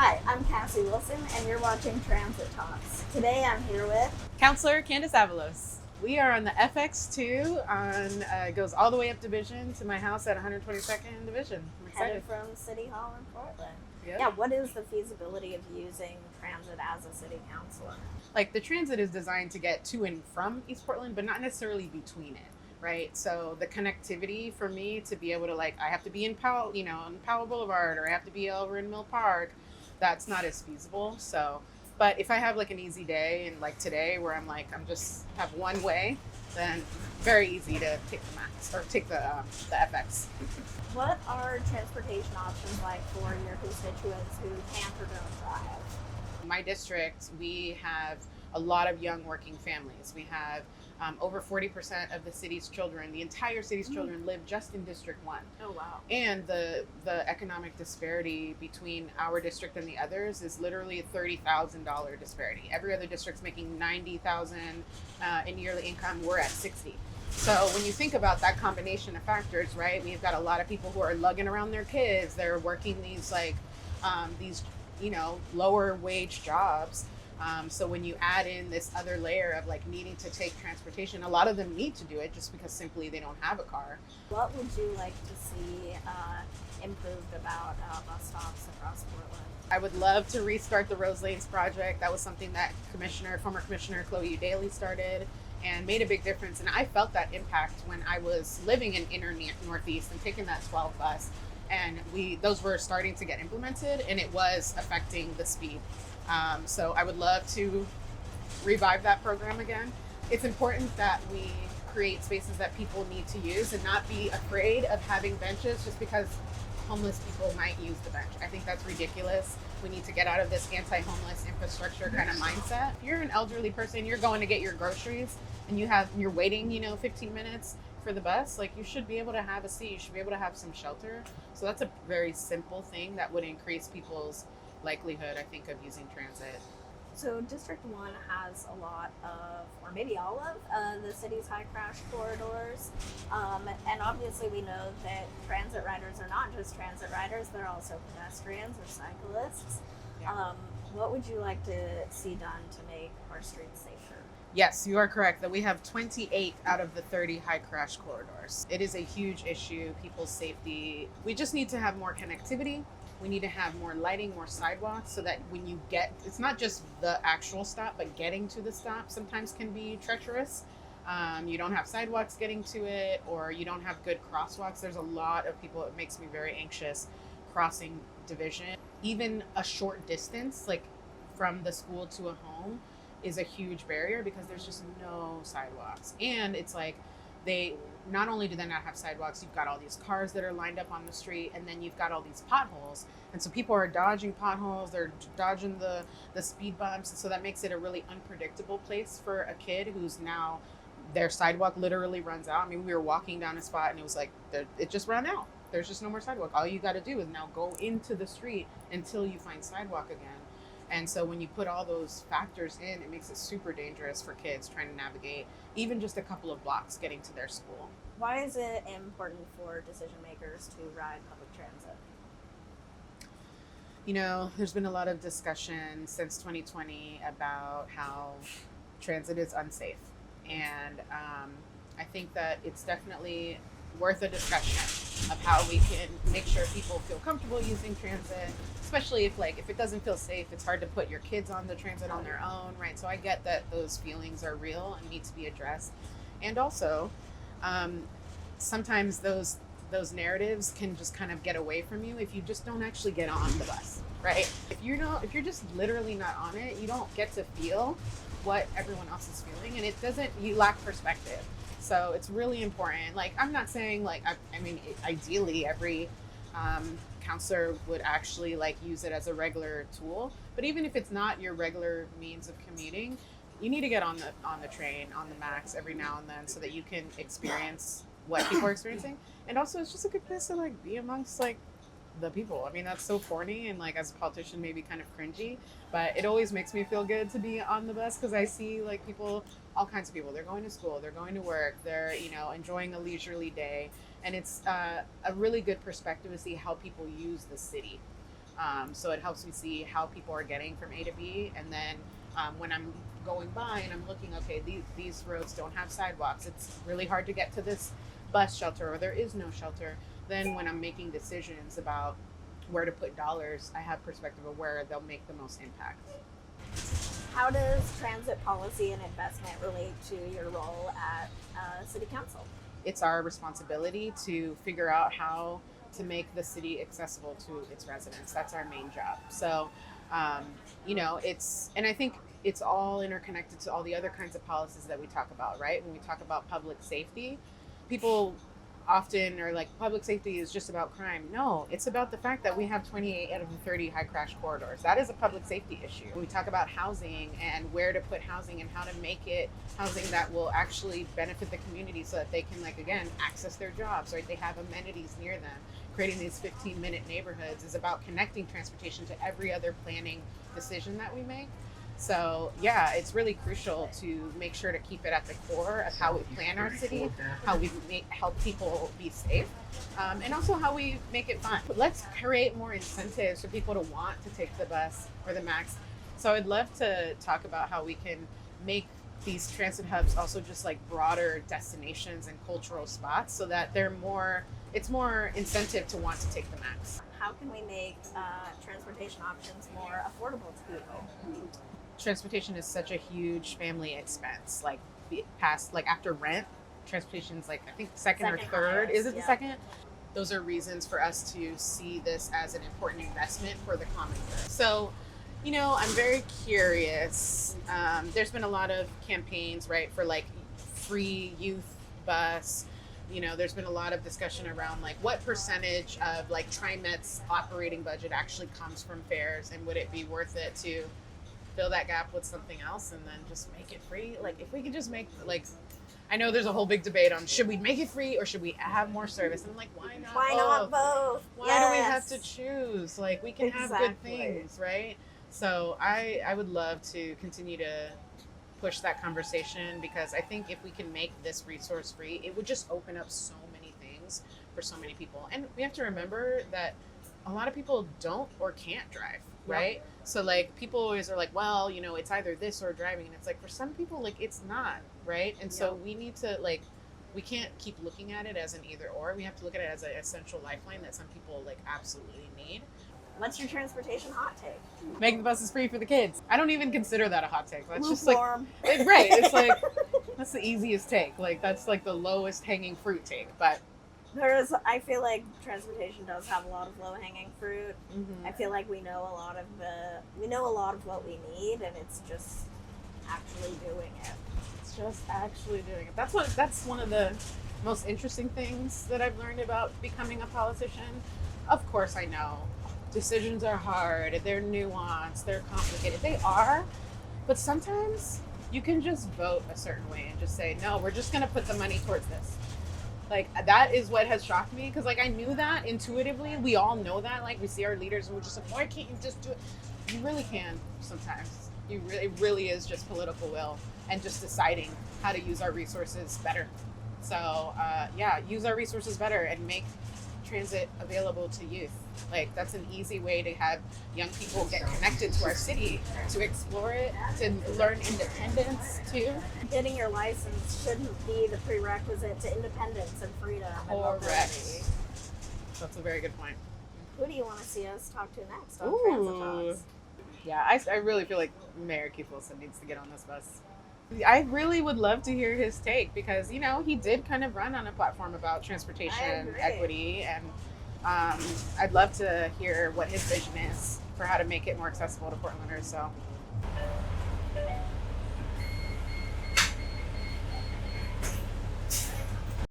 Hi, I'm Cassie Wilson, and you're watching Transit Talks. Today I'm here with Councilor Candace Avalos. We are on the FX2 it goes all the way up Division to my house at 122nd Division. I'm excited. headed from City Hall in Portland. Yep. Yeah, what is the feasibility of using transit as a city councilor? Like the transit is designed to get to and from East Portland, but not necessarily between it, right? So the connectivity for me to be able to I have to be in Powell, on Powell Boulevard, or I have to be over in Mill Park. That's not as feasible. So, but if I have like an easy day and like today where I'm just have one way, then very easy to take the Max or take the FX. What are transportation options like for your constituents who can't or don't drive? In my district, we have a lot of young working families. We have over 40% of the city's children, the entire city's children, live just in District 1. Oh, wow. And the economic disparity between our district and the others is literally a $30,000 disparity. Every other district's making $90,000 in yearly income. We're at 60. So when you think about that combination of factors, right, we've got a lot of people who are lugging around their kids. They're working these lower wage jobs. So when you add in this other layer of needing to take transportation, a lot of them need to do it just because simply they don't have a car. What would you like to see improved about bus stops across Portland? I would love to restart the Rose Lanes project. That was something that former Commissioner Chloe Daly started and made a big difference. And I felt that impact when I was living in inner Northeast and taking that 12 bus. And those were starting to get implemented, and it was affecting the speed. So I would love to revive that program again. It's important that we create spaces that people need to use and not be afraid of having benches just because homeless people might use the bench. I think that's ridiculous. We need to get out of this anti-homeless infrastructure kind of mindset. If you're an elderly person, you're going to get your groceries and you're waiting, 15 minutes for the bus, you should be able to have a seat. You should be able to have some shelter. So that's a very simple thing that would increase people's likelihood, I think, of using transit. So District 1 has a lot of, or maybe all of, the city's high crash corridors. And obviously we know that transit riders are not just transit riders, they're also pedestrians or cyclists. Yeah. What would you like to see done to make our streets safer? Yes, you are correct that we have 28 out of the 30 high crash corridors. It is a huge issue, people's safety. We just need to have more connectivity. We need to have more lighting, more sidewalks, so that when you it's not just the actual stop, but getting to the stop sometimes can be treacherous. You don't have sidewalks getting to it, or you don't have good crosswalks. There's a lot of people, it makes me very anxious, crossing Division. Even a short distance, from the school to a home, is a huge barrier because there's just no sidewalks. And it's they not only do they not have sidewalks, you've got all these cars that are lined up on the street, and then you've got all these potholes. And so people are dodging potholes, they're dodging the speed bumps. And so that makes it a really unpredictable place for a kid who's now, their sidewalk literally runs out. I mean, we were walking down a spot and it was it just ran out. There's just no more sidewalk. All you got to do is now go into the street until you find sidewalk again. And so when you put all those factors in, it makes it super dangerous for kids trying to navigate even just a couple of blocks getting to their school. Why is it important for decision makers to ride public transit? There's been a lot of discussion since 2020 about how transit is unsafe. And I think that it's definitely worth a discussion of how we can make sure people feel comfortable using transit, especially if it doesn't feel safe. It's hard to put your kids on the transit on their own, right? So I get that those feelings are real and need to be addressed. And also, sometimes those narratives can just kind of get away from you if you just don't actually get on the bus, right? If you're just literally not on it, you don't get to feel what everyone else is feeling, and you lack perspective. So it's really important. I'm not saying ideally every counselor would actually use it as a regular tool, but even if it's not your regular means of commuting, you need to get on the train, on the Max every now and then so that you can experience what people are experiencing. And also it's just a good place to be amongst the people. I mean, that's so corny and as a politician maybe kind of cringy, but it always makes me feel good to be on the bus because I see people, all kinds of people. They're going to school, they're going to work, they're enjoying a leisurely day, and it's a really good perspective to see how people use the city. So it helps me see how people are getting from A to B. And then when I'm going by and I'm looking, okay, these roads don't have sidewalks. It's really hard to get to this bus shelter, or there is no shelter. Then when I'm making decisions about where to put dollars, I have perspective of where they'll make the most impact. How does transit policy and investment relate to your role at City Council? It's our responsibility to figure out how to make the city accessible to its residents. That's our main job. So, and I think it's all interconnected to all the other kinds of policies that we talk about, right? When we talk about public safety, people often are like, public safety is just about crime. No, it's about the fact that we have 28 out of the 30 high crash corridors. That is a public safety issue. We talk about housing and where to put housing and how to make it housing that will actually benefit the community so that they can, like, again, access their jobs, right? They have amenities near them. Creating these 15-minute neighborhoods is about connecting transportation to every other planning decision that we make. So yeah, it's really crucial to make sure to keep it at the core of how we plan our city, how we help people be safe, and also how we make it fun. Let's create more incentives for people to want to take the bus or the MAX. So I'd love to talk about how we can make these transit hubs also just like broader destinations and cultural spots so that it's more incentive to want to take the MAX. How can we make transportation options more affordable to people? Transportation is such a huge family expense. Like after rent, transportation is like, I think second or third. Highest, Is it the second? Those are reasons for us to see this as an important investment for the common good. So, I'm very curious. There's been a lot of campaigns, right, for like free youth bus. There's been a lot of discussion around like what percentage of like TriMet's operating budget actually comes from fares, and would it be worth it to fill that gap with something else and then just make it free? Like, if we could just make, like, I know there's a whole big debate on should we make it free or should we have more service? And I'm like, why not? Why not both? Why do we have to choose? Like, we can have good things, right? So I would love to continue to push that conversation, because I think if we can make this resource free, it would just open up so many things for so many people. And we have to remember that a lot of people don't or can't drive, right? Yep. So like people always are like, well, it's either this or driving. And it's like, for some people, like, it's not, right? And so we need to, like, we can't keep looking at it as an either or. We have to look at it as an essential lifeline that some people like absolutely need. What's your transportation hot take? Make the buses free for the kids. I don't even consider that a hot take. That's just like, right. It's like, that's the easiest take. Like, that's like the lowest hanging fruit take. But I feel like transportation does have a lot of low-hanging fruit. Mm-hmm. I feel like we know a lot of what we need, and it's just actually doing it. That's one of the most interesting things that I've learned about becoming a politician. Of course, I know decisions are hard, they're nuanced, they're complicated. They are, but sometimes you can just vote a certain way and just say, no, we're just going to put the money towards this. Like, that is what has shocked me, because like I knew that intuitively. We all know that. Like, we see our leaders and we're just like, why can't you just do it? You really can sometimes. It really is just political will and just deciding how to use our resources better. So use our resources better and make transit available to youth. Like, that's an easy way to have young people get connected to our city, to explore it, to learn independence too. Getting your license shouldn't be the prerequisite to independence and freedom. Correct. That's a very good point. Who do you want to see us talk to next on Transit Talks? Yeah, I really feel like Mayor Keith Wilson needs to get on this bus. I really would love to hear his take, because, he did kind of run on a platform about transportation equity, and I'd love to hear what his vision is for how to make it more accessible to Portlanders. So